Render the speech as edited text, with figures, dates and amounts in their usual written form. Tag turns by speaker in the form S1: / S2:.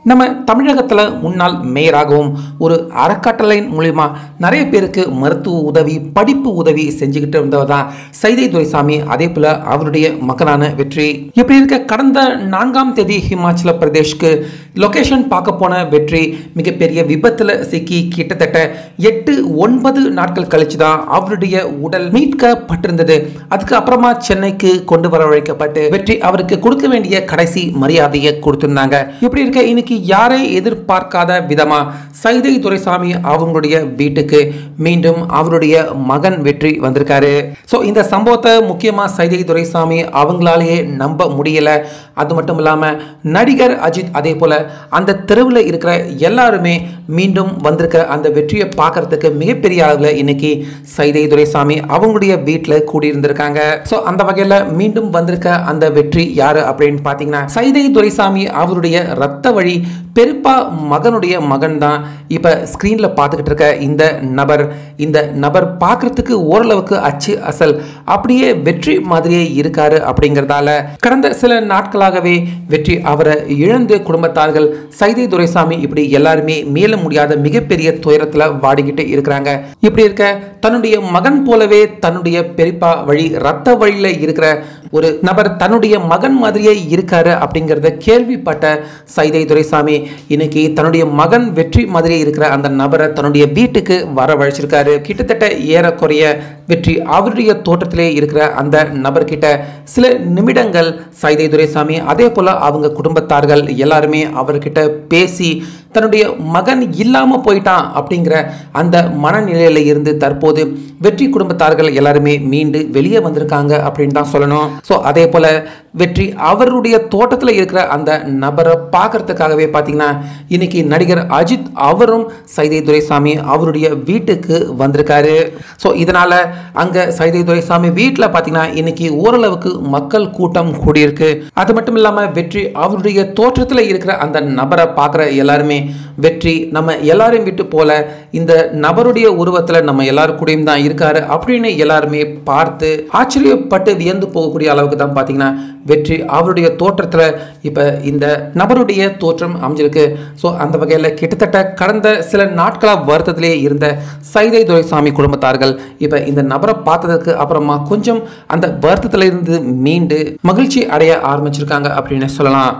S1: நம்ம தமிழகத்தில் முன்னாள் மேயராகவும் ஒரு அறக்கட்டளை மூலிமா நிறைய பேருக்கு மருத்துவ உதவி படிப்பு உதவி செஞ்சுக்கிட்டு இருந்தவர் தான் சைதை துரைசாமி. அதே போல அவருடைய மகனான வெற்றி. இப்படி இருக்க கடந்த 4ஆம் தேதி ஹிமாச்சல பிரதேஷ்க்கு லொகேஷன் பார்க்க போன வெற்றி மிகப்பெரிய விபத்தில் சிக்கி கிட்டத்தட்ட 8-9 நாட்கள் கழிச்சு தான் அவருடைய உடல் மீட்கப்பட்டிருந்தது. அதுக்கு அப்புறமா சென்னைக்கு கொண்டு வரவழைக்கப்பட்டு வெற்றி அவருக்கு கொடுக்க வேண்டிய கடைசி மரியாதையை கொடுத்திருந்தாங்க. இப்படி இருக்க இன்னைக்கு யாரை எதிர்பார்க்காத விதமா சைதை துரைசாமி அவங்களுடைய வீட்டுக்கு மீண்டும் அவருடைய மகன் வெற்றி வந்திருக்காரு. ஸோ இந்த சம்பவத்தை முக்கியமாக சைதை துரைசாமி அவங்களாலேயே நம்ப முடியல. அது மட்டும் இல்லாமல் நடிகர் அஜித் அதே போல அந்த தெருவில் இருக்கிற எல்லாருமே மீண்டும் வந்திருக்கிற அந்த வெற்றியை பார்க்கறதுக்கு மிகப்பெரிய அளவில் இன்னைக்கு சைதை துரைசாமி அவங்களுடைய வீட்டில் கூடியிருந்திருக்காங்க. ஸோ அந்த வகையில் மீண்டும் வந்திருக்க அந்த வெற்றி யாரு அப்படின்னு பார்த்தீங்கன்னா சைதை துரைசாமி அவருடைய ரத்த வழி பெரியப்பா மகனுடைய மகன் தான். இப்போ ஸ்க்ரீனில் பார்த்துக்கிட்டு இருக்க இந்த நபர் பார்க்கறதுக்கு ஓரளவுக்கு அச்சு அசல் அப்படியே வெற்றி மாதிரியே இருக்காரு. அப்படிங்கிறதால கடந்த சில நாட்களாகவே வெற்றி அவரை இழந்து குடும்பத்தார்கள் சைதை துரைசாமி இப்படி எல்லாருமே மீள முடியாத மிகப்பெரிய துயரத்தில் வாடிக்கிட்டு இருக்கிறாங்க. இப்படி இருக்க தன்னுடைய மகன் போலவே தன்னுடைய பெரியப்பா வழி ரத்த வழியில் இருக்கிற ஒரு நபர் தன்னுடைய மகன் மாதிரியே இருக்காரு அப்படிங்கிறத கேள்விப்பட்ட சைதை துரைசாமி இன்னைக்கு தன்னுடைய மகன் வெற்றி மாதிரியே இருக்கிற அந்த நபரை தன்னுடைய வீட்டுக்கு வரவழைச்சிருக்காரு. கிட்டத்தட்ட ஏறக்குறைய வெற்றி அவருடைய தோட்டத்திலே இருக்கிற அந்த நபர்கிட்ட சில நிமிடங்கள் சைதை துரைசாமி அதே போல அவங்க குடும்பத்தார்கள் எல்லாருமே அவர்கிட்ட பேசி தன்னுடைய மகன் இல்லாம போயிட்டான் அப்படிங்கிற அந்த மனநிலையில இருந்து தற்போது வெற்றி குடும்பத்தார்கள் எல்லாருமே மீண்டு வெளியே வந்திருக்காங்க அப்படின்னு தான் சொல்லணும். ஸோ அதே போல வெற்றி அவருடைய தோட்டத்தில் இருக்கிற அந்த நபரை பார்க்கறதுக்காகவே பார்த்தீங்கன்னா இன்னைக்கு நடிகர் அஜித் அவரும் சைதை துரைசாமி அவருடைய வீட்டுக்கு வந்திருக்காரு. ஸோ இதனால அங்க சைதை துரைசாமி வீட்டில் பார்த்தீங்கன்னா இன்னைக்கு ஓரளவுக்கு மக்கள் கூட்டம் கூடியிருக்கு. அது மட்டும் இல்லாமல் வெற்றி அவருடைய தோற்றத்தில் இருக்கிற அந்த நபரை பார்க்குற எல்லாருமே வெற்றி நம்ம எல்லாரையும் விட்டு போல இந்த நபருடைய உருவத்தில் நம்ம எல்லாரும் கூடயும் தான் இருக்காரு அப்படின்னு எல்லாருமே பார்த்து ஆச்சரியப்பட்டு வியந்து போகக்கூடிய அளவுக்கு தான் பார்த்தீங்கன்னா வெற்றி அவருடைய தோற்றத்தில் இப்போ இந்த நபருடைய தோற்றம் அமைஞ்சிருக்கு. ஸோ அந்த வகையில் கிட்டத்தட்ட கடந்த சில நாட்களாக வருத்தத்திலே இருந்த சைதை துரைசாமி குடும்பத்தார்கள் இப்போ இந்த நபரை பார்த்ததுக்கு அப்புறமா கொஞ்சம் அந்த வருத்தத்தில் இருந்து மீண்டு மகிழ்ச்சி அடைய ஆரம்பிச்சிருக்காங்க அப்படின்னு சொல்லலாம்.